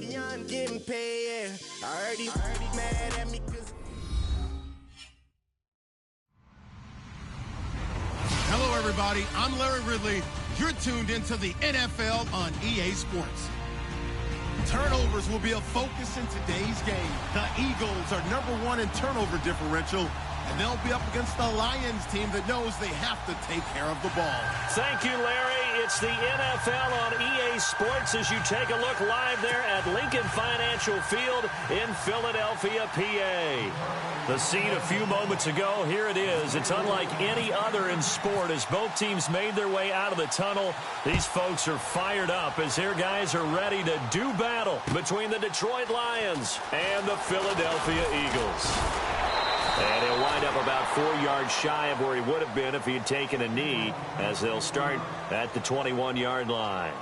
money, I'm getting paid. I heard he mad at me 'cause... Hello, everybody. I'm Larry Ridley. You're tuned into the NFL on EA Sports. Turnovers will be a focus in today's game. The Eagles are #1 in turnover differential, and they'll be up against the Lions team that knows they have to take care of the ball. Thank you, Larry. It's the NFL on EA Sports as you take a look live there at Lincoln Financial Field in Philadelphia, PA. The scene a few moments ago, here it is. It's unlike any other in sport as both teams made their way out of the tunnel. These folks are fired up as their guys are ready to do battle between the Detroit Lions and the Philadelphia Eagles. And he'll wind up about 4 yards shy of where he would have been if he had taken a knee as they'll start at the 21-yard line.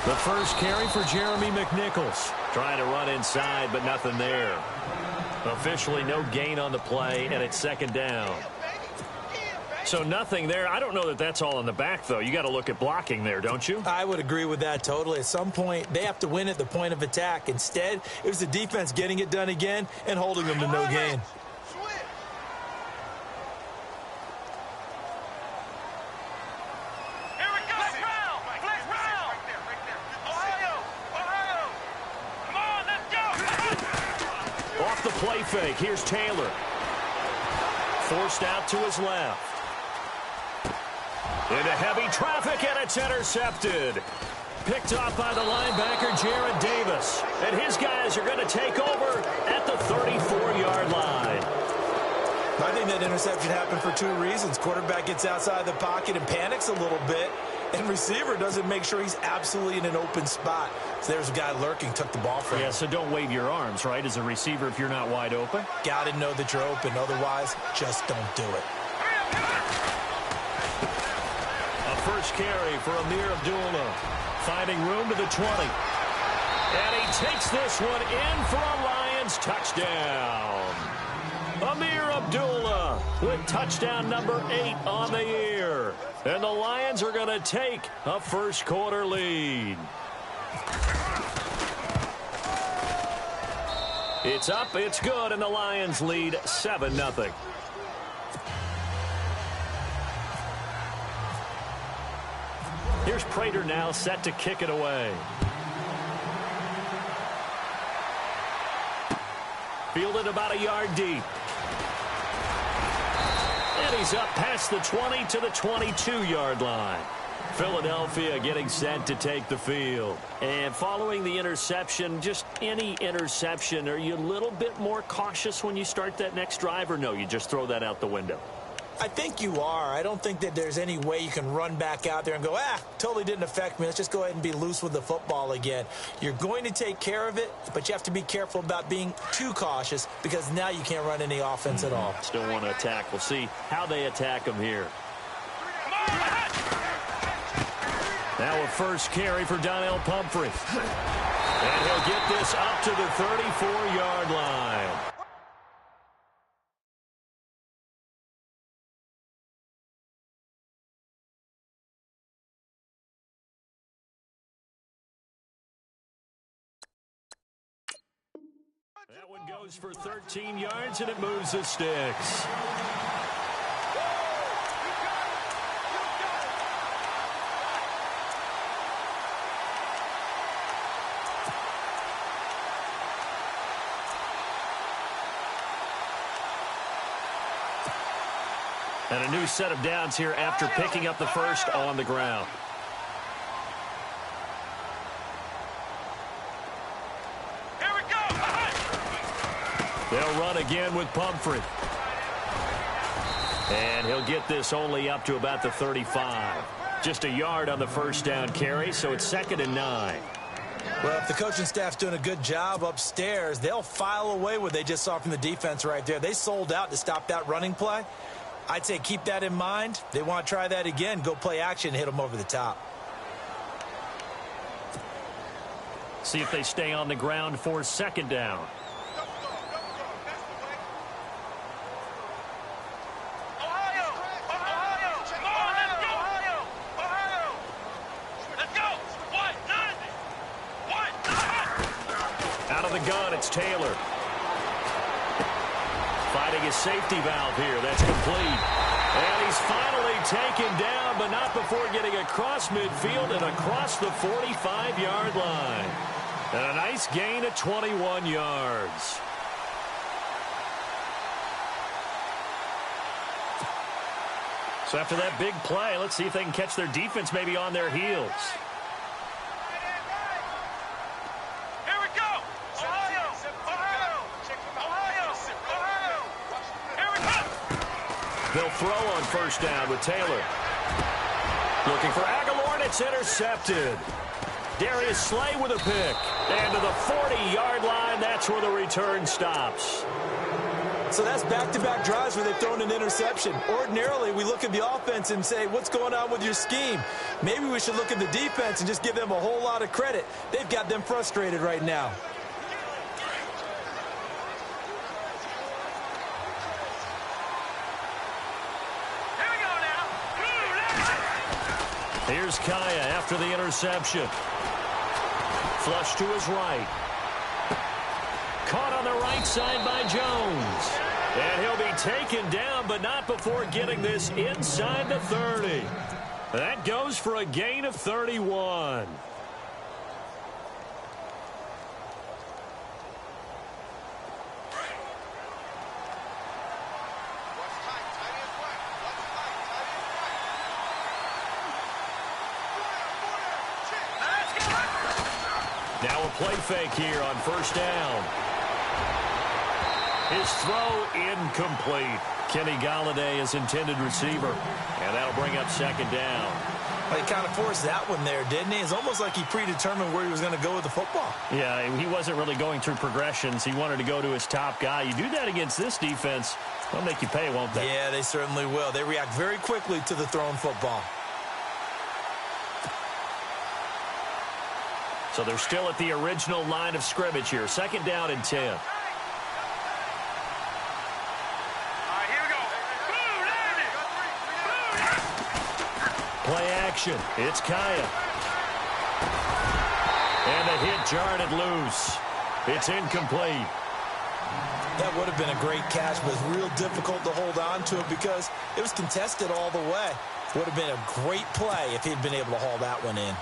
The first carry for Jeremy McNichols. Trying to run inside, but nothing there. Officially no gain on the play, and it's second down. So nothing there. I don't know that that's all in the back, though. You got to look at blocking there, don't you? I would agree with that totally. At some point, they have to win at the point of attack. Instead, it was the defense getting it done again and holding them to no gain. Play fake. Here's Taylor. Forced out to his left. Into heavy traffic, and it's intercepted. Picked off by the linebacker, Jared Davis. And his guys are going to take over at the 34-yard line. I think that interception happened for 2 reasons. Quarterback gets outside the pocket and panics a little bit. And receiver doesn't make sure he's absolutely in an open spot. So there's a guy lurking, took the ball from him. Yeah, so don't wave your arms, right, as a receiver if you're not wide open? Got to know that you're open. Otherwise, just don't do it. A first carry for Amir Abdullah. Finding room to the 20. And he takes this one in for a Lions touchdown. Amir Abdullah with touchdown number 8 on the year. And the Lions are going to take a first quarter lead. It's up, it's good, and the Lions lead 7-0. Here's Prater now set to kick it away. Fielded about a yard deep. And he's up past the 20 to the 22-yard line. Philadelphia getting set to take the field. And following the interception, just any interception, are you a little bit more cautious when you start that next drive, or no, you just throw that out the window? I think you are. I don't think that there's any way you can run back out there and go, totally didn't affect me. Let's just go ahead and be loose with the football again. You're going to take care of it, but you have to be careful about being too cautious because now you can't run any offense at all. Still want to attack. We'll see how they attack them here. Now a first carry for Donnell Pumphrey. And he'll get this up to the 34-yard line. That one goes for 13 yards, and it moves the sticks. And a new set of downs here after picking up the first on the ground. Here we go. They'll run again with Pumphrey. And he'll get this only up to about the 35. Just a yard on the first down carry, so it's 2nd and 9. Well, if the coaching staff's doing a good job upstairs, they'll file away what they just saw from the defense right there. They sold out to stop that running play. I'd say keep that in mind. They want to try that again. Go play action, hit them over the top. See if they stay on the ground for second down. Out of the gun, it's Taylor. Fighting his safety valve here. That's complete. And he's finally taken down, but not before getting across midfield and across the 45-yard line. And a nice gain of 21 yards. So after that big play, let's see if they can catch their defense maybe on their heels. Here we go! Ohio! Ohio! Ohio! Here we go! They'll throw on first down with Taylor. Looking for Aguilar, and it's intercepted. Darius Slay with a pick. And to the 40-yard line, that's where the return stops. So that's back-to-back drives where they've thrown an interception. Ordinarily, we look at the offense and say, what's going on with your scheme? Maybe we should look at the defense and just give them a whole lot of credit. They've got them frustrated right now. Here we go now! Here's Kaya after the interception. Flush to his right. Caught on the right side by Jones. And he'll be taken down, but not before getting this inside the 30. That goes for a gain of 31. Now a play fake here on first down. His throw incomplete. Kenny Galladay is intended receiver. And that'll bring up second down. Well, he kind of forced that one there, didn't he? It's almost like he predetermined where he was going to go with the football. Yeah, he wasn't really going through progressions. He wanted to go to his top guy. You do that against this defense, they'll make you pay, won't they? Yeah, they certainly will. They react very quickly to the thrown football. So they're still at the original line of scrimmage here. Second down and 10. Play action. It's Kaya. And the hit jarred it loose. It's incomplete. That would have been a great catch, but it's real difficult to hold on to it because it was contested all the way. Would have been a great play if he'd been able to haul that one in.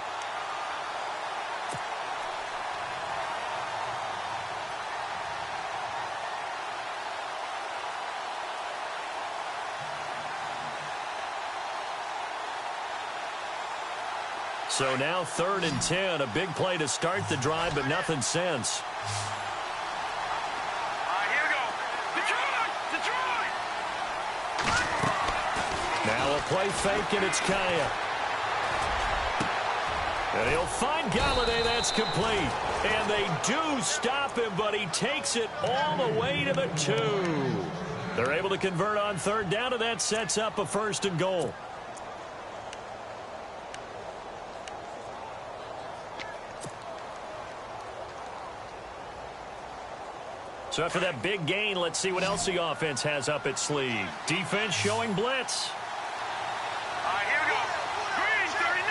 So now 3rd and 10. A big play to start the drive, but nothing since. Here we go. Detroit! Now a play fake, and it's Kaya. And he'll find Galladay. That's complete. And they do stop him, but he takes it all the way to the 2. They're able to convert on 3rd down, and that sets up a 1st and goal. So after that big gain, let's see what else the offense has up its sleeve. Defense showing blitz. Here we go. Green 39.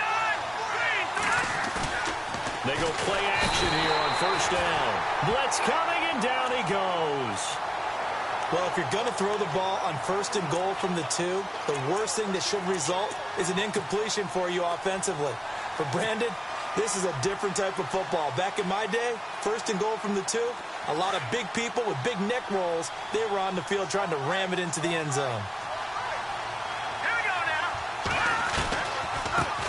Green 39. They go play action here on 1st down. Blitz coming, and down he goes. Well, if you're going to throw the ball on 1st and goal from the 2, the worst thing that should result is an incompletion for you offensively. For Brandon, this is a different type of football. Back in my day, 1st and goal from the 2, a lot of big people with big neck rolls, they were on the field trying to ram it into the end zone. Here we go now.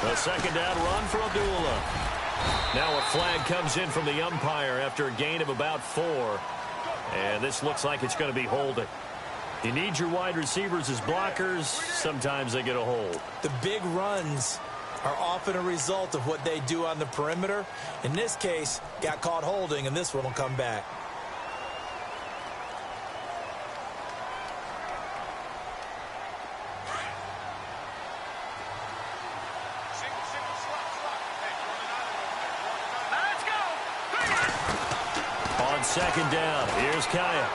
A 2nd down run for Abdullah. Now a flag comes in from the umpire after a gain of about 4. And this looks like it's going to be holding. You need your wide receivers as blockers. Sometimes they get a hold. The big runs are often a result of what they do on the perimeter. In this case, got caught holding, and this one will come back. On second down, here's Kaya.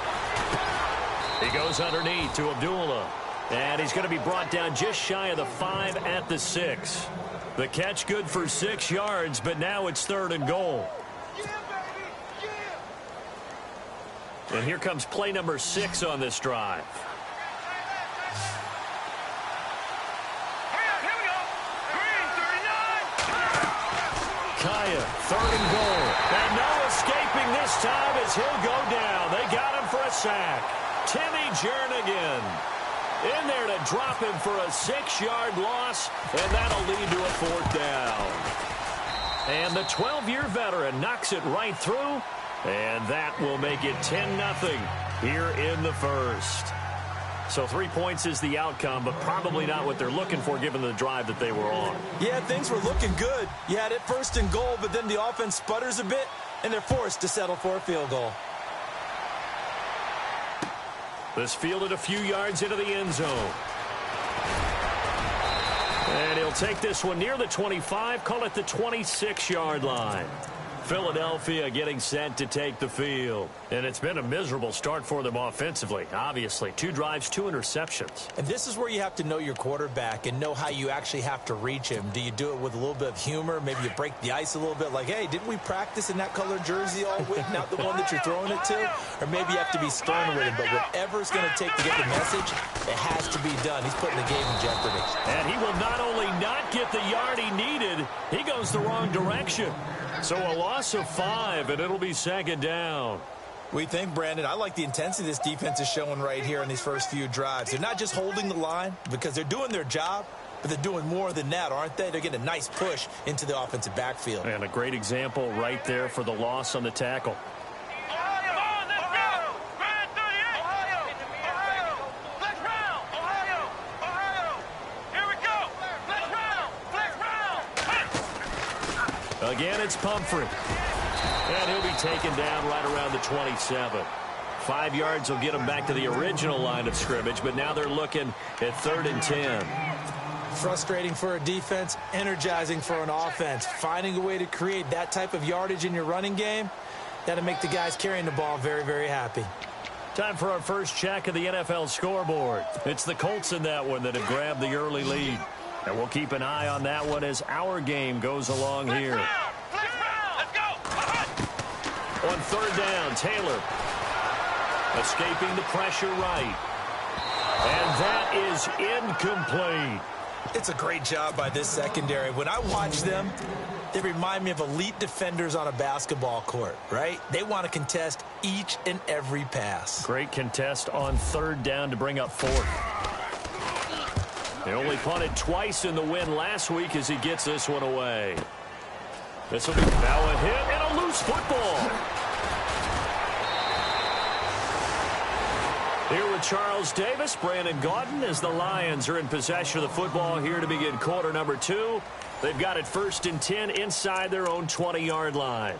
He goes underneath to Abdullah. And he's going to be brought down just shy of the 5 at the 6. The catch good for 6 yards, but now it's 3rd and goal. And here comes play number 6 on this drive. Kaya, 3rd and goal. And no escaping this time as he'll go down. They got him for a sack. Timmy Jernigan in there to drop him for a 6-yard loss, and that'll lead to a 4th down. And the 12-year veteran knocks it right through, and that will make it 10-0 here in the first. So 3 points is the outcome, but probably not what they're looking for given the drive that they were on. Yeah, things were looking good. You had it 1st and goal, but then the offense sputters a bit, and they're forced to settle for a field goal. This fielded a few yards into the end zone. And he'll take this one near the 25, call it the 26-yard line. Philadelphia getting set to take the field. And it's been a miserable start for them offensively, obviously. 2 drives, 2 interceptions. And this is where you have to know your quarterback and know how you actually have to reach him. Do you do it with a little bit of humor? Maybe you break the ice a little bit like, hey, didn't we practice in that colored jersey all week, not the one that you're throwing it to? Or maybe you have to be stern with him. But whatever it's going to take to get the message, it has to be done. He's putting the game in jeopardy. And he will not only not get the yard he needed, he goes the wrong direction. So a loss of 5, and it'll be 2nd down. We think, Brandon, I like the intensity this defense is showing right here in these first few drives. They're not just holding the line because they're doing their job, but they're doing more than that, aren't they? They're getting a nice push into the offensive backfield. And a great example right there for the loss on the tackle. Again, it's Pumphrey. And he'll be taken down right around the 27. 5 yards will get him back to the original line of scrimmage, but now they're looking at 3rd and 10. Frustrating for a defense, energizing for an offense. Finding a way to create that type of yardage in your running game, that'll make the guys carrying the ball very, very happy. Time for our first check of the NFL scoreboard. It's the Colts in that one that have grabbed the early lead. And we'll keep an eye on that one as our game goes along here. On 3rd down, Taylor escaping the pressure right. And that is incomplete. It's a great job by this secondary. When I watch them, they remind me of elite defenders on a basketball court, right? They want to contest each and every pass. Great contest on 3rd down to bring up 4th. They only punted twice in the win last week as he gets this one away. This will be now a hit and a loose football. Here with Charles Davis, Brandon Gaudin, as the Lions are in possession of the football here to begin quarter number 2. They've got it 1st and 10 inside their own 20-yard line.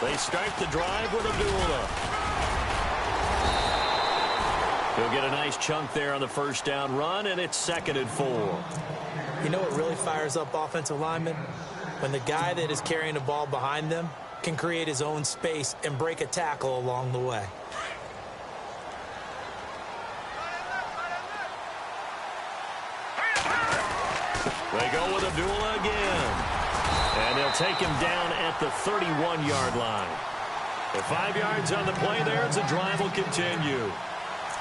They start the drive with Abdullah. He'll get a nice chunk there on the 1st down run, and it's 2nd and 4. You know what really fires up offensive linemen? When the guy that is carrying the ball behind them can create his own space and break a tackle along the way. They go with Abdullah again. And they'll take him down at the 31-yard line. The 5 yards on the play there as the drive will continue.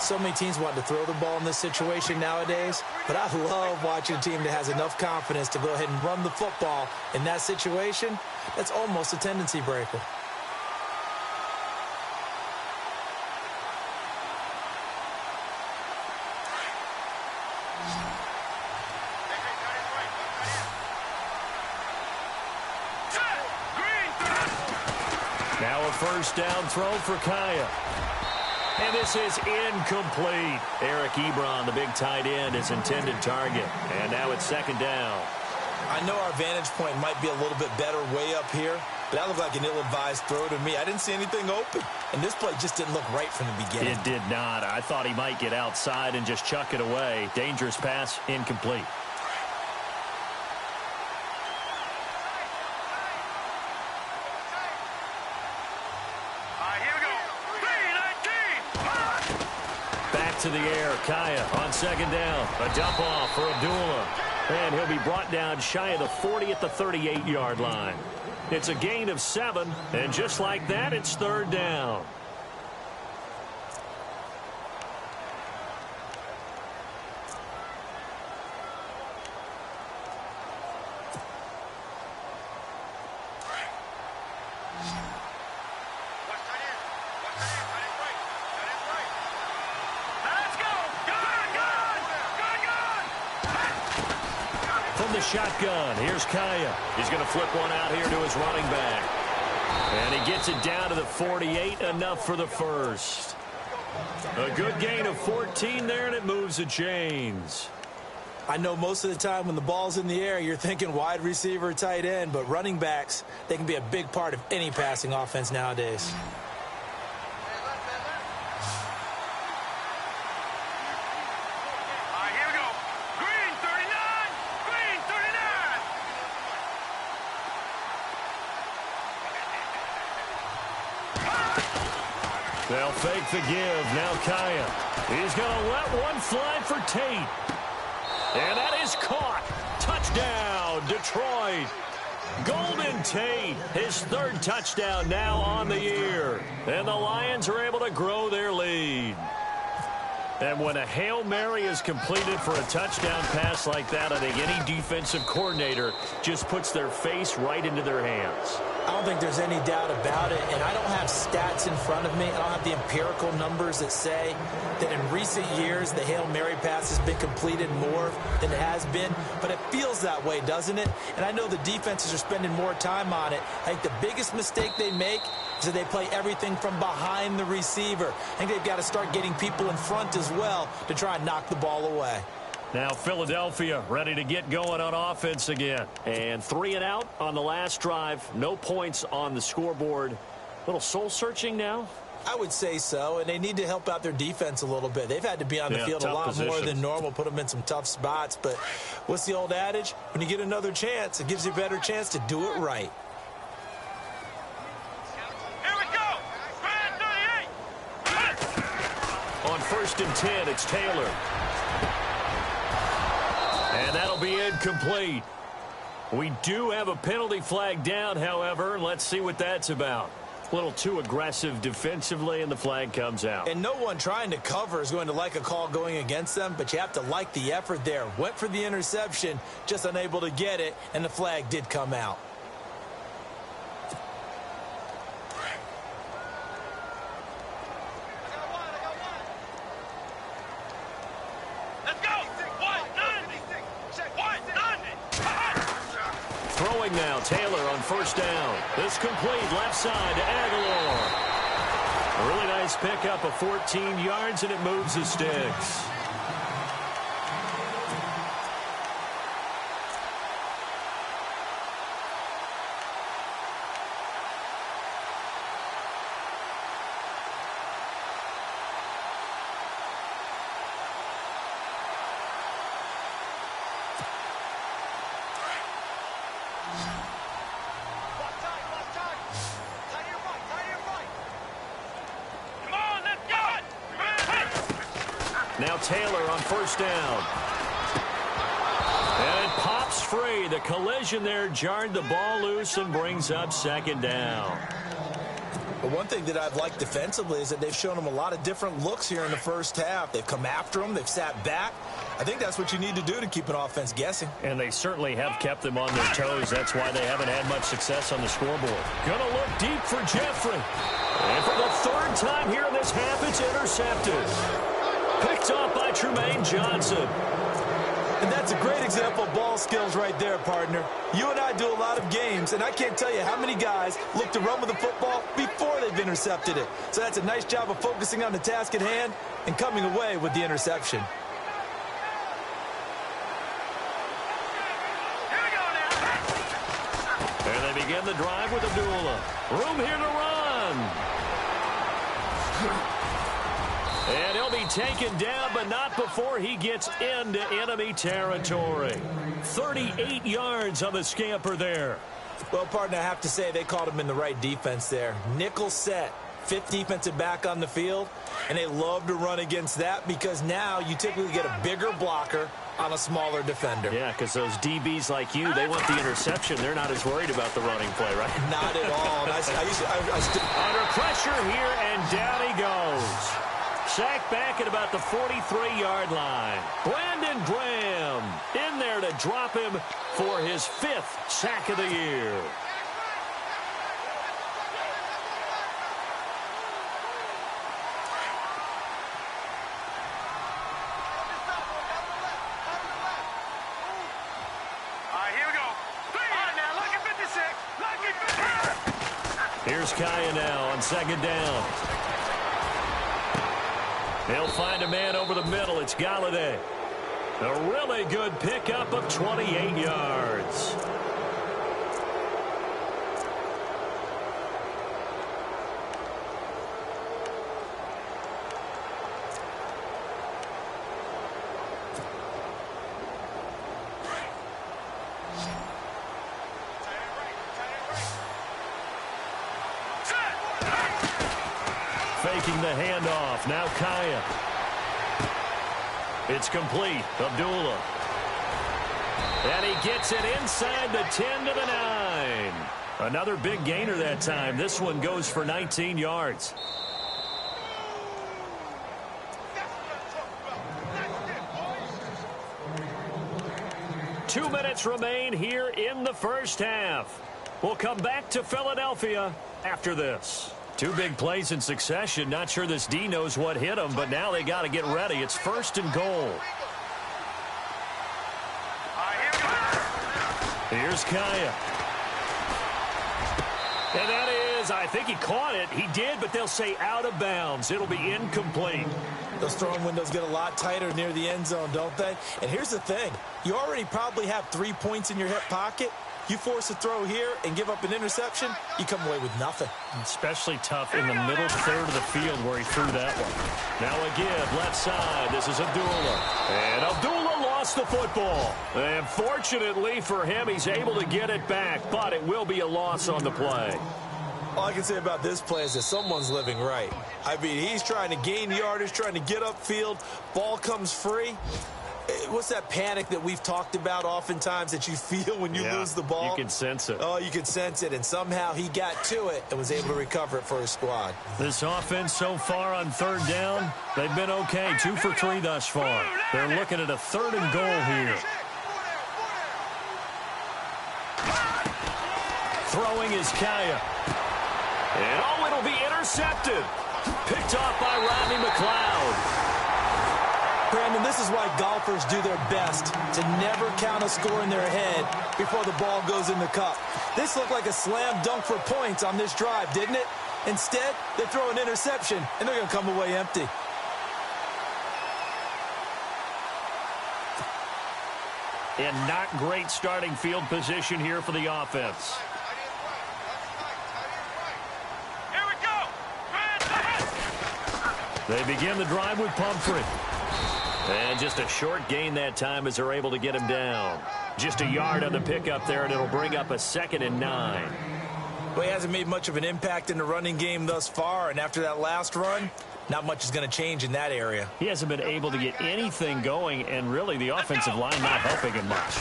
So many teams want to throw the ball in this situation nowadays, but I love watching a team that has enough confidence to go ahead and run the football in that situation. That's almost a tendency breaker. a first down throw for Kaya. And this is incomplete. Eric Ebron, the big tight end, his intended target. And now it's second down. I know our vantage point might be a little bit better way up here, but that looked like an ill-advised throw to me. I didn't see anything open, and this play just didn't look right from the beginning. It did not. I thought he might get outside and just chuck it away. Dangerous pass, incomplete. Here we go. 3-19. Back to the air. Kaya on second down. A dump off for Abdullah. And he'll be brought down shy of the 40 at the 38-yard line. It's a gain of 7, and just like that, it's third down. Shotgun. Here's Kaya. He's going to flip one out here to his running back. And he gets it down to the 48, enough for the first. A good gain of 14 there, and it moves the chains. I know most of the time when the ball's in the air, you're thinking wide receiver, tight end, but running backs, they can be a big part of any passing offense nowadays. They'll fake the give. Now Kaya. He's going to let one fly for Tate. And that is caught. Touchdown, Detroit. Golden Tate, his third touchdown now on the year. And the Lions are able to grow their lead. And when a Hail Mary is completed for a touchdown pass like that, I think any defensive coordinator just puts their face right into their hands. I don't think there's any doubt about it, and I don't have stats in front of me. I don't have the empirical numbers that say that in recent years the Hail Mary pass has been completed more than it has been, but it feels that way, doesn't it? And I know the defenses are spending more time on it. I think the biggest mistake they make is that they play everything from behind the receiver. I think they've got to start getting people in front as well to try and knock the ball away. Now Philadelphia ready to get going on offense again. And 3 and out on the last drive. No points on the scoreboard. Little soul-searching now? I would say so, and they need to help out their defense a little bit. They've had to be on the field a lot more than normal, put them in some tough spots. But what's the old adage? When you get another chance, it gives you a better chance to do it right. Here we go. 38. On 1st and 10, it's Taylor. And that'll be incomplete. We do have a penalty flag down, however. Let's see what that's about. A little too aggressive defensively, and the flag comes out. And no one trying to cover is going to like a call going against them, but you have to like the effort there. Went for the interception, just unable to get it, and the flag did come out. Throwing now, Taylor on 1st down. This complete left side to Aguilar. A really nice pickup of 14 yards, and it moves the sticks. Now Taylor on 1st down. And it pops free. The collision there jarred the ball loose and brings up 2nd down. But one thing that I've liked defensively is that they've shown them a lot of different looks here in the first half. They've come after them. They've sat back. I think that's what you need to do to keep an offense guessing. And they certainly have kept them on their toes. That's why they haven't had much success on the scoreboard. Going to look deep for Jeffrey. And for the 3rd time here in this half, it's intercepted. Picked off by Trumaine Johnson. And that's a great example of ball skills right there, partner. You and I do a lot of games, and I can't tell you how many guys look to run with the football before they've intercepted it. So that's a nice job of focusing on the task at hand and coming away with the interception. And they begin the drive with Abdullah. Room here to run. And he'll be taken down, but not before he gets into enemy territory. 38 yards on the scamper there. Well, partner, I have to say they called him in the right defense there. Nickel set, fifth defensive back on the field, and they love to run against that because now you typically get a bigger blocker on a smaller defender. Yeah, because those DBs like you, they want the interception. They're not as worried about the running play, right? Not at all. And under pressure here, and down he goes. Sacked back at about the 43-yard line. Brandon Graham in there to drop him for his 5th sack of the year. Here's Kaya now on 2nd down. He'll find a man over the middle. It's Galladay. A really good pickup of 28 yards. Faking the handoff. Now Kaya. It's complete. Abdullah. And he gets it inside the 10 to the 9. Another big gainer that time. This one goes for 19 yards. Two minutes remain here in the first half. We'll come back to Philadelphia after this. Two big plays in succession. Not sure this D knows what hit them, but now they got to get ready. It's 1st and goal. Here's Kaya. And that is, I think he caught it. He did, but they'll say out of bounds. It'll be incomplete. Those throwing windows get a lot tighter near the end zone, don't they? And here's the thing. You already probably have 3 points in your hip pocket. You force a throw here and give up an interception, you come away with nothing. Especially tough in the middle third of the field where he threw that one. Now a give, left side. This is Abdullah. And Abdullah lost the football. And fortunately for him, he's able to get it back, but it will be a loss on the play. All I can say about this play is that someone's living right. I mean, he's trying to gain yardage, trying to get upfield. Ball comes free. What's that panic that we've talked about oftentimes that you feel when you lose the ball? You can sense it. Oh, you can sense it, and somehow he got to it and was able to recover it for his squad. This offense so far on 3rd down, they've been okay. 2 for 3 thus far. They're looking at a 3rd and goal here. Throwing is Kaya. And it'll be intercepted. Picked off by Rodney McLeod. Brandon, this is why golfers do their best to never count a score in their head before the ball goes in the cup. This looked like a slam dunk for points on this drive, didn't it? Instead, they throw an interception, and they're going to come away empty. And not great starting field position here for the offense. Here we go. They begin the drive with Pumphrey. And just a short gain that time as they're able to get him down. Just a yard on the pickup there, and it'll bring up a 2nd and 9. Well, he hasn't made much of an impact in the running game thus far, and after that last run, not much is going to change in that area. He hasn't been able to get anything going, and really the offensive line not helping him much.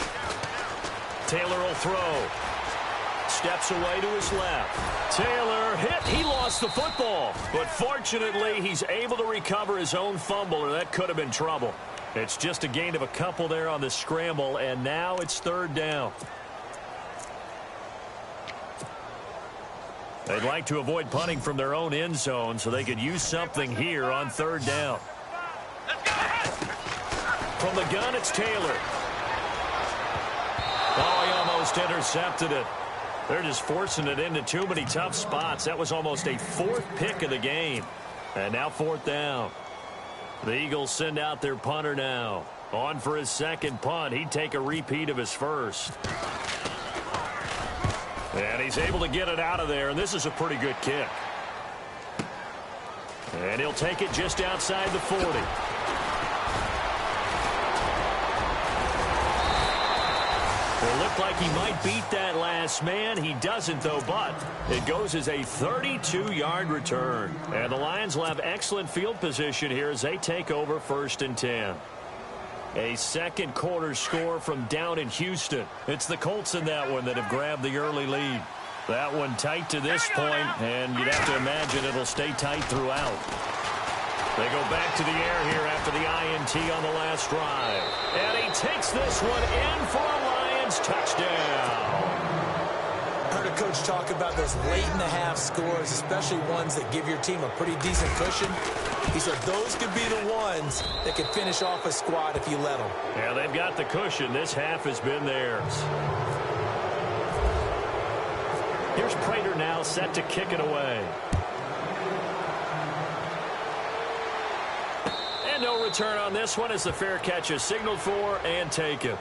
Taylor will throw. Steps away to his left. Taylor hit. He lost the football. But fortunately, he's able to recover his own fumble, or that could have been trouble. It's just a gain of a couple there on the scramble, and now it's 3rd down. They'd like to avoid punting from their own end zone so they could use something here on 3rd down. From the gun, it's Taylor. almost intercepted it. They're just forcing it into too many tough spots. That was almost a fourth pick of the game. And now fourth down. The Eagles send out their punter now. On for his second punt. He'd take a repeat of his first. And he's able to get it out of there, and this is a pretty good kick. And he'll take it just outside the 40. It looked like he might beat that last man. He doesn't, though, but it goes as a 32-yard return. And the Lions will have excellent field position here as they take over 1st and 10. A second quarter score from down in Houston. It's the Colts in that one that have grabbed the early lead. That one tight to this point, and you'd have to imagine it'll stay tight throughout. They go back to the air here after the INT on the last drive. And he takes this one in for a Lions touchdown. Heard a coach talk about those late-in-the-half scores, especially ones that give your team a pretty decent cushion. He said those could be the ones that could finish off a squad if you let them. Yeah, they've got the cushion. This half has been theirs. Here's Prater now set to kick it away. And no return on this one as the fair catch is signaled for and taken.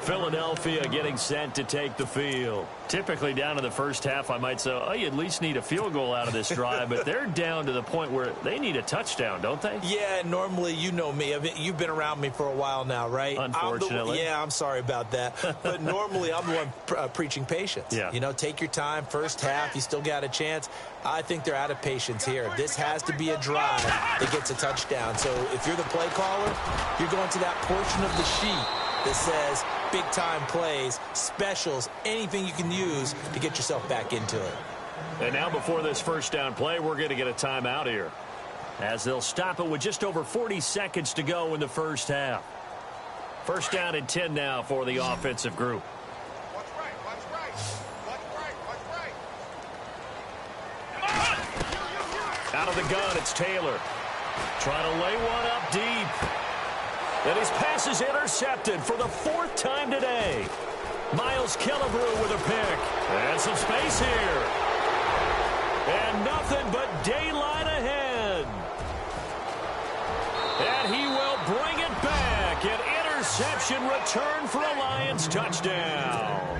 Philadelphia getting set to take the field. Typically down in the first half, I might say, oh, you at least need a field goal out of this drive, but they're down to the point where they need a touchdown, don't they? Yeah, normally, you know me. I mean, you've been around me for a while now, right? Unfortunately. I'm sorry about that. But normally, I'm the one preaching patience. Yeah. You know, take your time. First half, you still got a chance. I think they're out of patience here. This has to be a drive that gets a touchdown. So if you're the play caller, you're going to that portion of the sheet that says big-time plays, specials, anything you can use to get yourself back into it. And now before this first down play, we're going to get a timeout here, as they'll stop it with just over 40 seconds to go in the first half. First down and 10 now for the offensive group. Out of the gun, it's Taylor. Trying to lay one up deep. And his pass is intercepted for the 4th time today. Miles Killebrew with a pick. And some space here. And nothing but daylight ahead. And he will bring it back. An interception return for a Lions touchdown.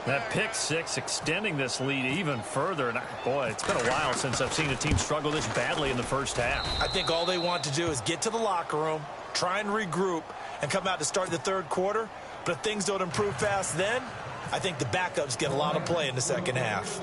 That pick six extending this lead even further. And boy, it's been a while since I've seen a team struggle this badly in the first half. I think all they want to do is get to the locker room, try and regroup, and come out to start the third quarter. But if things don't improve fast then, I think the backups get a lot of play in the second half.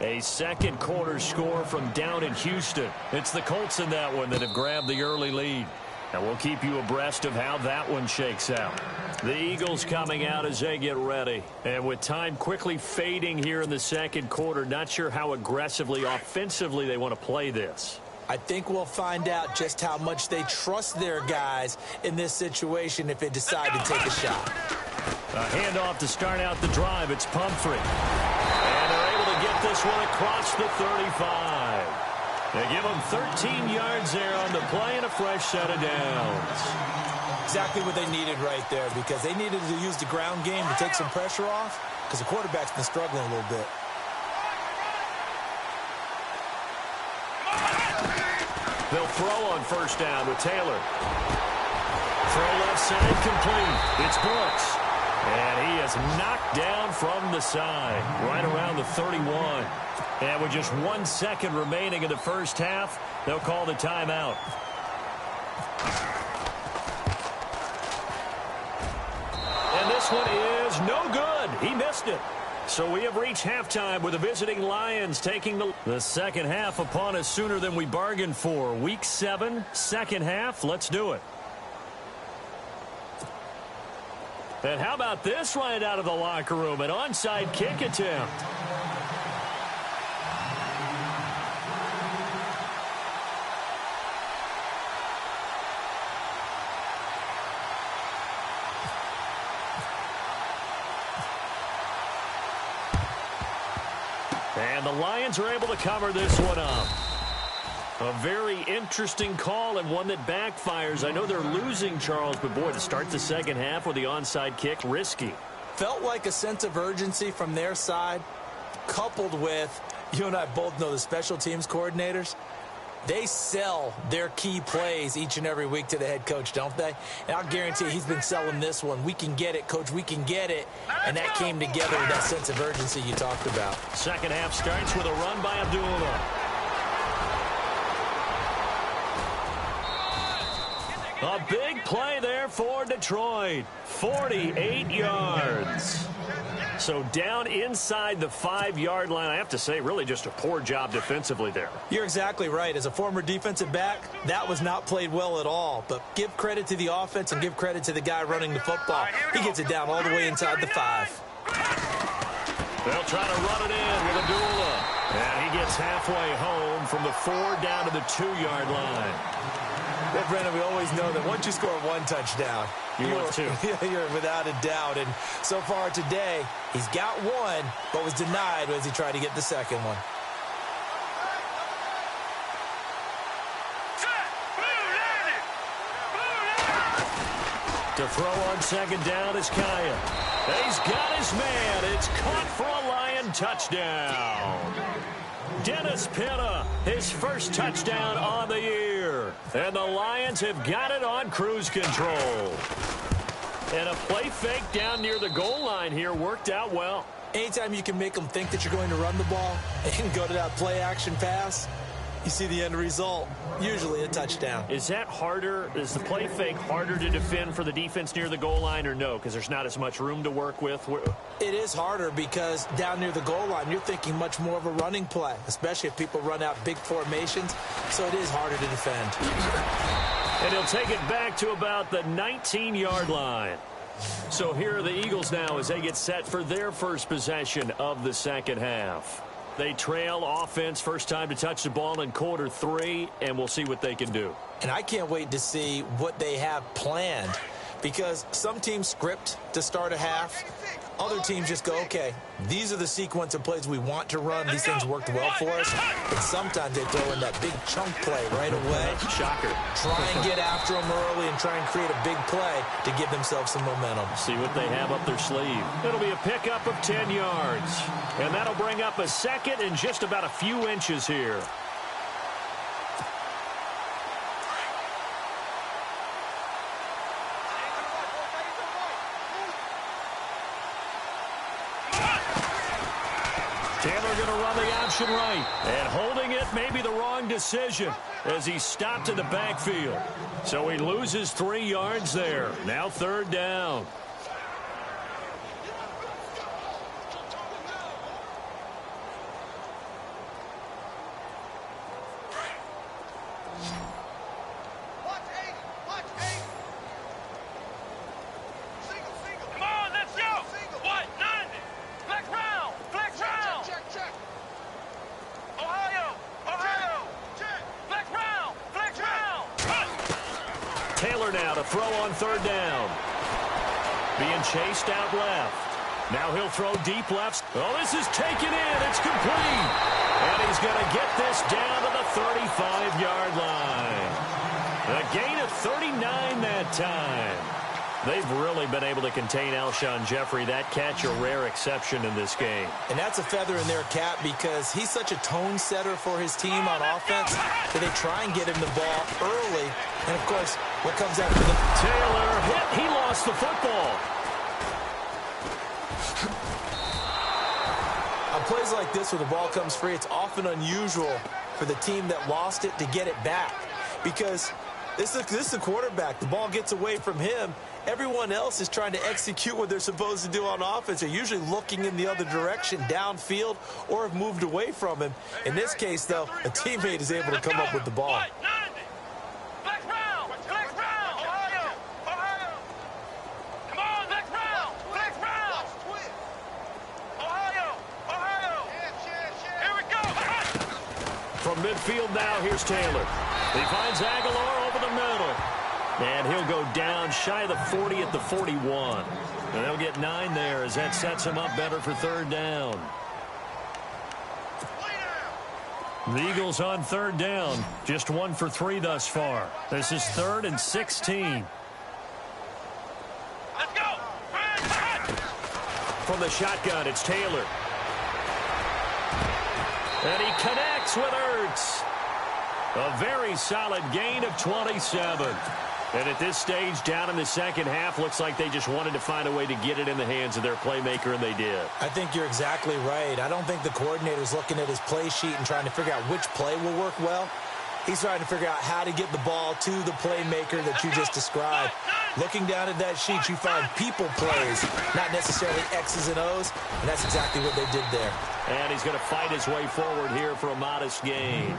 A second quarter score from down in Houston. It's the Colts in that one that have grabbed the early lead. And we'll keep you abreast of how that one shakes out. The Eagles coming out as they get ready. And with time quickly fading here in the second quarter, not sure how aggressively, offensively they want to play this. I think we'll find out just how much they trust their guys in this situation if they decide to take a shot. A handoff to start out the drive. It's Pumphrey. And they're able to get this one across the 35. They give them 13 yards there on the play and a fresh set of downs. Exactly what they needed right there, because they needed to use the ground game to take some pressure off, because the quarterback's been struggling a little bit. They'll throw on first down with Taylor. Throw left side complete. It's Brooks. And he is knocked down from the side, right around the 31. And with just 1 second remaining in the first half, they'll call the timeout. And this one is no good. He missed it. So we have reached halftime with the visiting Lions taking the second half upon us sooner than we bargained for. Week 7, second half. Let's do it. And how about this right out of the locker room? An onside kick attempt. And the Lions are able to cover this one up. A very interesting call and one that backfires. I know they're losing, Charles, but boy, to start the second half with the onside kick, risky. Felt like a sense of urgency from their side, coupled with, you and I both know the special teams coordinators, they sell their key plays each and every week to the head coach, don't they? And I'll guarantee he's been selling this one. We can get it, coach, we can get it. And that came together with that sense of urgency you talked about. Second half starts with a run by Abdullah. A big play there for Detroit. 48 yards. So down inside the 5-yard line. I have to say, really just a poor job defensively there. You're exactly right. As a former defensive back, that was not played well at all. But give credit to the offense and give credit to the guy running the football. He gets it down all the way inside the 5. They'll try to run it in with Abdullah. And he gets halfway home from the 4 down to the 2-yard line. Well, Brennan, we always know that once you score one touchdown, you're without a doubt. And so far today, he's got one, but was denied as he tried to get the second one. To throw on second down is Kaya. He's got his man. It's caught for a Lion touchdown. Dennis Pitta, his first touchdown on the year. And the Lions have got it on cruise control. And a play fake down near the goal line here worked out well. Anytime you can make them think that you're going to run the ball and go to that play-action pass, you see the end result, usually a touchdown. Is that harder? Is the play fake harder to defend for the defense near the goal line or no? Because there's not as much room to work with. It is harder because down near the goal line, you're thinking much more of a running play, especially if people run out big formations. So it is harder to defend. And he'll take it back to about the 19-yard line. So here are the Eagles now as they get set for their first possession of the second half. They trail offense, first time to touch the ball in quarter 3, and we'll see what they can do. And I can't wait to see what they have planned, because some teams script to start a half. Other teams just go, okay, these are the sequence of plays we want to run. These things worked well for us. But sometimes they throw in that big chunk play right away. Shocker. Try and get after them early and try and create a big play to give themselves some momentum. See what they have up their sleeve. It'll be a pickup of 10 yards. And that'll bring up a second and just about a few inches here. Taylor going to run the option right. And holding it may be the wrong decision as he stopped in the backfield. So he loses 3 yards there. Now third down. Taylor now to throw on third down. Being chased out left. Now he'll throw deep left. Oh, this is taken in. It's complete. And he's going to get this down to the 35-yard line. A gain of 39 that time. They've really been able to contain Alshon Jeffrey. That catch a rare exception in this game. And that's a feather in their cap because he's such a tone setter for his team on offense that they try and get him the ball early. And, of course, what comes after the... Taylor hit. He lost the football. On plays like this where the ball comes free, it's often unusual for the team that lost it to get it back because this is the quarterback. The ball gets away from him. Everyone else is trying to execute what they're supposed to do on offense. They're usually looking in the other direction, downfield, or have moved away from him. In this case, though, a teammate is able to come up with the ball. From midfield now, here's Taylor. He finds Aguilar over the middle. And he'll go down shy of the 40 at the 41. And they'll get 9 there as that sets him up better for third down. The Eagles on third down. Just 1 for 3 thus far. This is 3rd and 16. Let's go. From the shotgun, it's Taylor. And he connects with Ertz. A very solid gain of 27. And at this stage, down in the second half, looks like they just wanted to find a way to get it in the hands of their playmaker, and they did. I think you're exactly right. I don't think the coordinator's looking at his play sheet and trying to figure out which play will work well. He's trying to figure out how to get the ball to the playmaker that you just described. Looking down at that sheet, you find people plays, not necessarily X's and O's, and that's exactly what they did there. And he's going to fight his way forward here for a modest gain.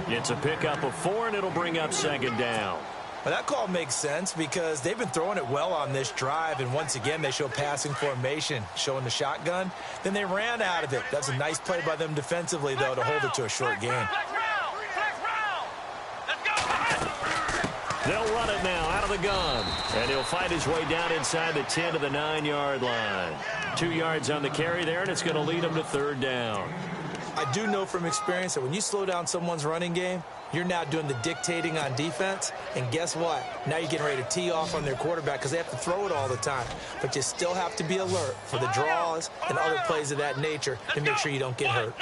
It's a pickup of 4, and it'll bring up 2nd down. Well, that call makes sense because they've been throwing it well on this drive, and once again, they show passing formation, showing the shotgun. Then they ran out of it. That's a nice play by them defensively, though, to hold it to a short gain. They'll run it now out of the gun, and he'll fight his way down inside the 10 to the 9-yard line. 2 yards on the carry there, and it's going to lead him to 3rd down. I do know from experience that when you slow down someone's running game, you're now doing the dictating on defense, and guess what? Now you're getting ready to tee off on their quarterback because they have to throw it all the time. But you still have to be alert for the draws and other plays of that nature to make sure you don't get hurt.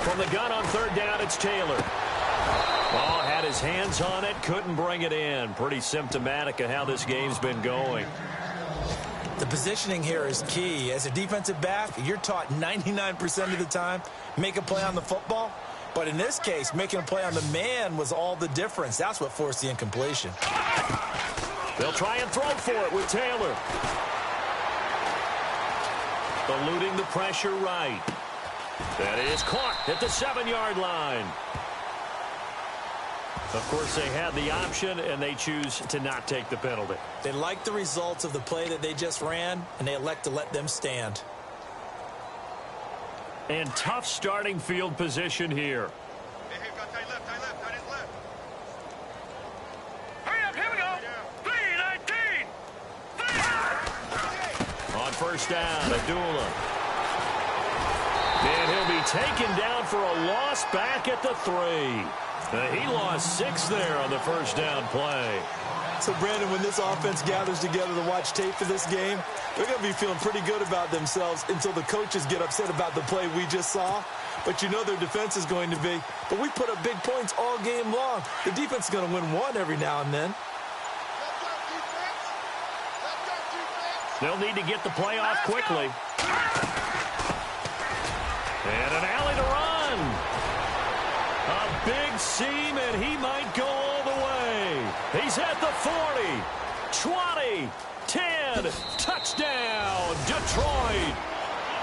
From the gun on 3rd down, it's Taylor. Oh, had his hands on it, couldn't bring it in. Pretty symptomatic of how this game's been going. The positioning here is key. As a defensive back, you're taught 99% of the time, make a play on the football. But in this case, making a play on the man was all the difference. That's what forced the incompletion. They'll try and throw for it with Taylor. Eluding the pressure right. That is caught at the 7-yard line. Of course, they had the option, and they choose to not take the penalty. They like the results of the play that they just ran, and they elect to let them stand. And tough starting field position here. Hey, got tight left. Hurry up, here we go. 3-19. On 1st down, Abdullah. And he'll be taken down for a loss back at the 3. He lost 6 there on the 1st down play. So, Brandon, when this offense gathers together to watch tape for this game, they're going to be feeling pretty good about themselves until the coaches get upset about the play we just saw. But you know their defense is going to be. But we put up big points all game long. The defense is going to win one every now and then. They'll need to get the play off quickly. And an alley to run. A big seam, and he might go all the way. He's at the 40, 20, 10, touchdown, Detroit.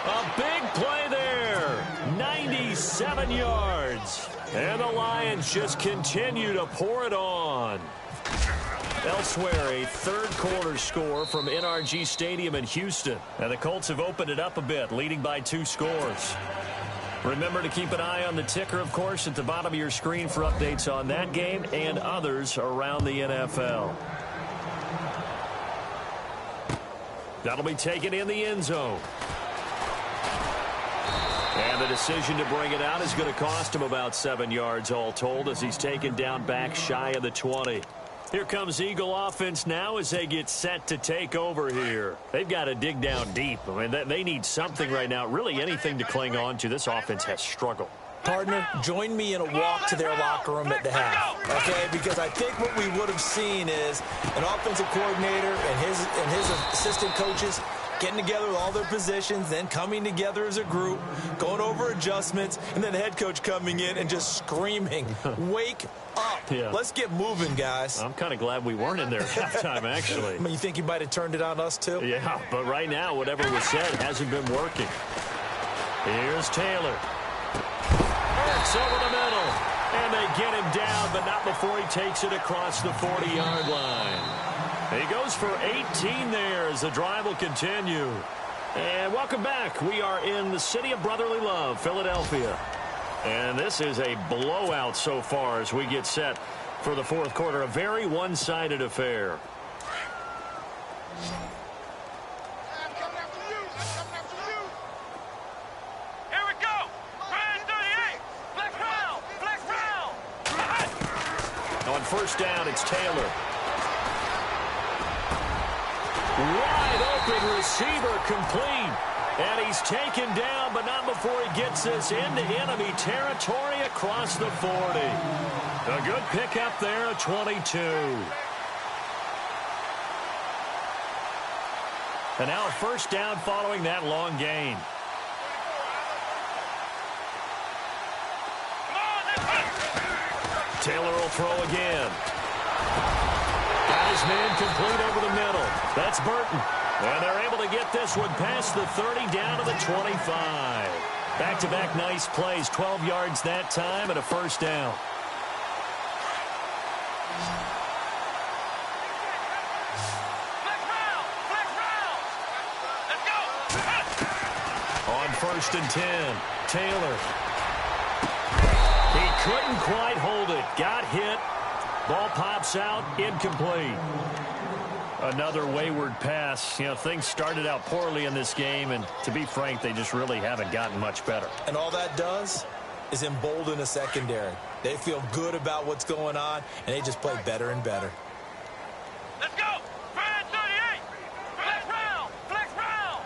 A big play there, 97 yards. And the Lions just continue to pour it on. Elsewhere, a 3rd quarter score from NRG Stadium in Houston. And the Colts have opened it up a bit, leading by 2 scores. Remember to keep an eye on the ticker, of course, at the bottom of your screen for updates on that game and others around the NFL. That'll be taken in the end zone. And the decision to bring it out is going to cost him about 7 yards all told as he's taken down back shy of the 20. Here comes Eagle offense now as they get set to take over here. They've got to dig down deep. I mean, they need something right now, really anything to cling on to. This offense has struggled. Partner, join me in a walk to their locker room at the half, okay? Because I think what we would have seen is an offensive coordinator and his assistant coaches getting together with all their positions, then coming together as a group, going over adjustments, and then the head coach coming in and just screaming, wake up. Yeah. Let's get moving, guys. I'm kind of glad we weren't in there at halftime, actually. I mean, you think he might have turned it on us, too? Yeah, but right now, whatever was said hasn't been working. Here's Taylor. It's over the middle. And they get him down, but not before he takes it across the 40-yard line. He goes for 18 there as the drive will continue. And welcome back. We are in the city of brotherly love, Philadelphia. And this is a blowout so far as we get set for the 4th quarter. A very one-sided affair. first down, it's Taylor. Wide open receiver complete. And he's taken down, but not before he gets this into enemy territory across the 40. A good pickup there at 22. And now a first down following that long gain. Taylor will throw again. Got his man complete over the middle. That's Burton. And they're able to get this one past the 30 down to the 25. Back-to-back nice plays. 12 yards that time and a first down. On first and 10, Taylor. He couldn't quite hold it. Got hit. Ball pops out. Incomplete. Another wayward pass. You know, things started out poorly in this game, and to be frank, they just really haven't gotten much better. And all that does is embolden a secondary. They feel good about what's going on, and they just play better and better. Let's go! 38! Flex round! Flex round!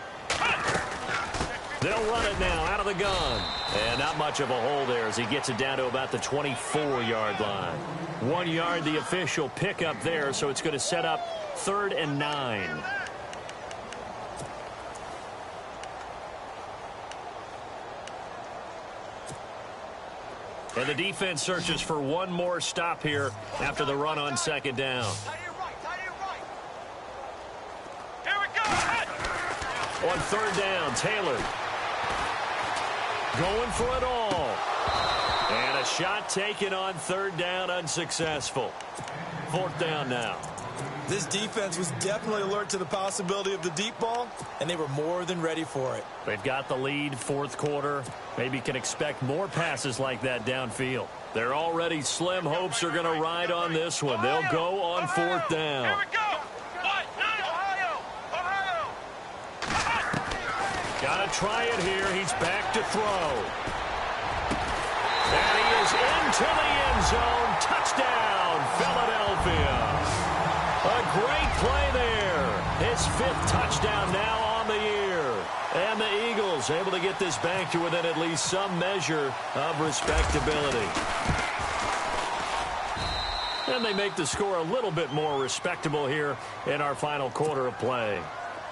They'll run it now out of the gun. And not much of a hole there as he gets it down to about the 24-yard line. 1 yard, the official pickup there, so it's going to set up 3rd and 9. And the defense searches for one more stop here after the run on second down. Here we go! On 3rd down, Taylor going for it all. And a shot taken on 3rd down, unsuccessful. 4th down now. This defense was definitely alert to the possibility of the deep ball, and they were more than ready for it. They've got the lead, 4th quarter. Maybe can expect more passes like that downfield. Their already slim hopes are going to ride on this one. They'll go on 4th down. Here we go! What? Ohio! Got to try it here. He's back to throw. And he is into the end zone. Touchdown, Philadelphia. A great play there. His 5th touchdown now on the year. And the Eagles able to get this back to within at least some measure of respectability. And they make the score a little bit more respectable here in our final quarter of play.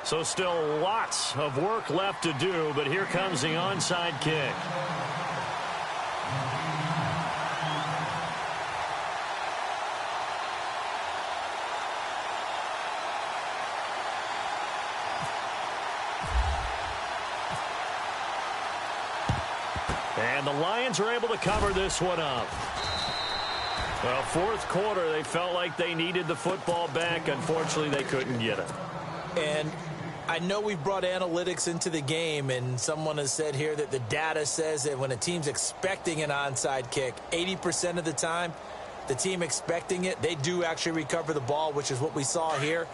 So still lots of work left to do, but here comes the onside kick. And the Lions are able to cover this one up. Well, 4th quarter, they felt like they needed the football back. Unfortunately, they couldn't get it. And I know we've brought analytics into the game, and someone has said here that the data says that when a team's expecting an onside kick, 80% of the time, the team expecting it, they do actually recover the ball, which is what we saw here.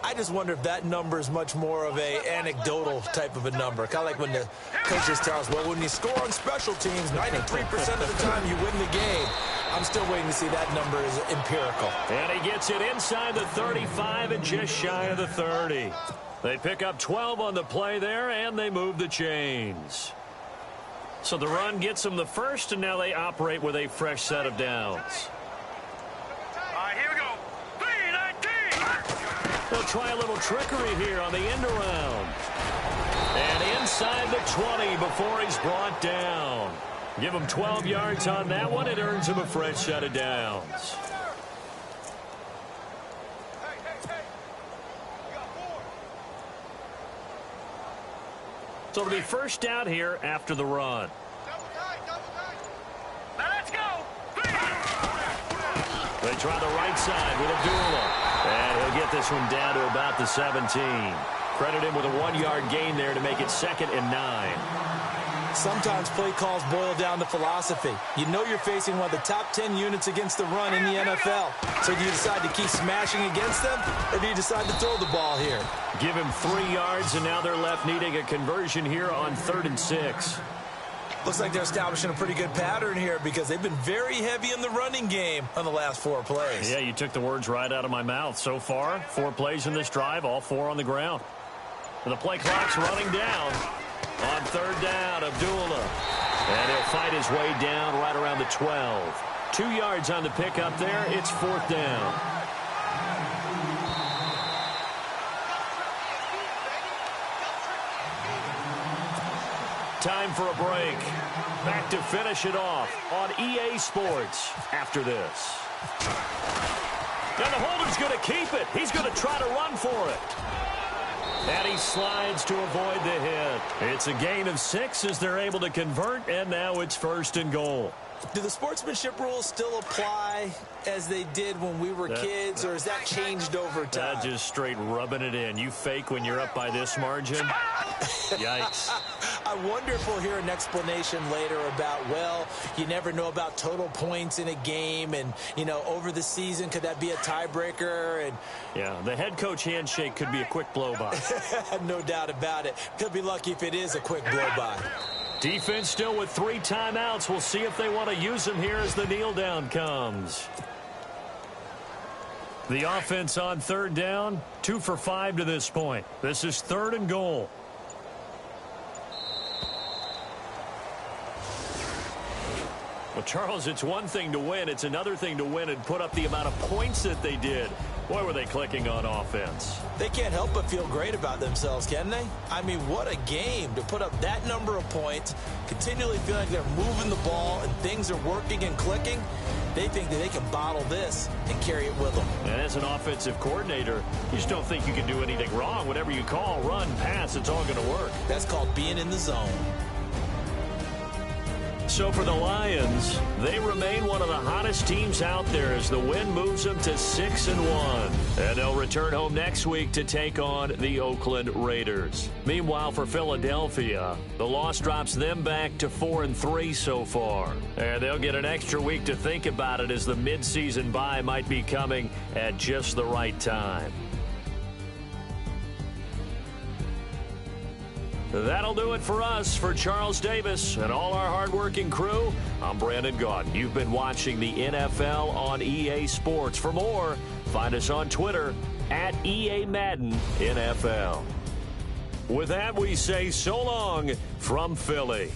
I just wonder if that number is much more of a anecdotal type of a number. Kind of like when the coaches tell us, well, when you score on special teams, 93% of the time you win the game. I'm still waiting to see that number is empirical. And he gets it inside the 35 and just shy of the 30. They pick up 12 on the play there, and they move the chains. So the run gets them the first, and now they operate with a fresh set of downs. All right, here we go. 3-19! They'll try a little trickery here on the end around. And inside the 20 before he's brought down. Give him 12 yards on that one. It earns him a fresh set of downs. So it'll be first down here after the run. Now let's go! They try the right side with Abdullah. And he'll get this one down to about the 17. Credit him with a 1-yard gain there to make it 2nd and 9. Sometimes play calls boil down to philosophy. You know you're facing one of the top 10 units against the run in the NFL. So do you decide to keep smashing against them, or do you decide to throw the ball here? Give him 3 yards, and now they're left needing a conversion here on 3rd and 6. Looks like they're establishing a pretty good pattern here because they've been very heavy in the running game on the last 4 plays. Yeah, you took the words right out of my mouth. So far, 4 plays in this drive, all 4 on the ground. The play clock's running down. On 3rd down, Abdullah. And he'll fight his way down right around the 12. 2 yards on the pickup there. It's 4th down. Time for a break. Back to finish it off on EA Sports after this. And the holder's going to keep it. He's going to try to run for it. And he slides to avoid the hit. It's a gain of 6 as they're able to convert, and now it's 1st and goal. Do the sportsmanship rules still apply as they did when we were kids, or has that changed over time? That just straight rubbing it in. You fake when you're up by this margin? Yikes. I wonder if we'll hear an explanation later about, well, you never know about total points in a game, and, you know, over the season, could that be a tiebreaker? And yeah, the head coach handshake could be a quick blow-by. No doubt about it. Could be lucky if it is a quick blow-by. Defense still with 3 timeouts. We'll see if they want to use them here as the kneel down comes. The offense on 3rd down, 2 for 5 to this point. This is 3rd and goal. Well, Charles, it's one thing to win. It's another thing to win and put up the amount of points that they did. Boy, were they clicking on offense. They can't help but feel great about themselves, can they? I mean, what a game to put up that number of points, continually feeling like they're moving the ball and things are working and clicking. They think that they can bottle this and carry it with them. And as an offensive coordinator, you just don't think you can do anything wrong. Whatever you call, run, pass, it's all going to work. That's called being in the zone. So for the Lions, they remain one of the hottest teams out there as the win moves them to 6-1. And they'll return home next week to take on the Oakland Raiders. Meanwhile, for Philadelphia, the loss drops them back to 4-3 so far. And they'll get an extra week to think about it as the midseason bye might be coming at just the right time. That'll do it for us. For Charles Davis and all our hardworking crew, I'm Brandon Gaudin. You've been watching the NFL on EA Sports. For more, find us on Twitter at EA Madden NFL. With that, we say so long from Philly.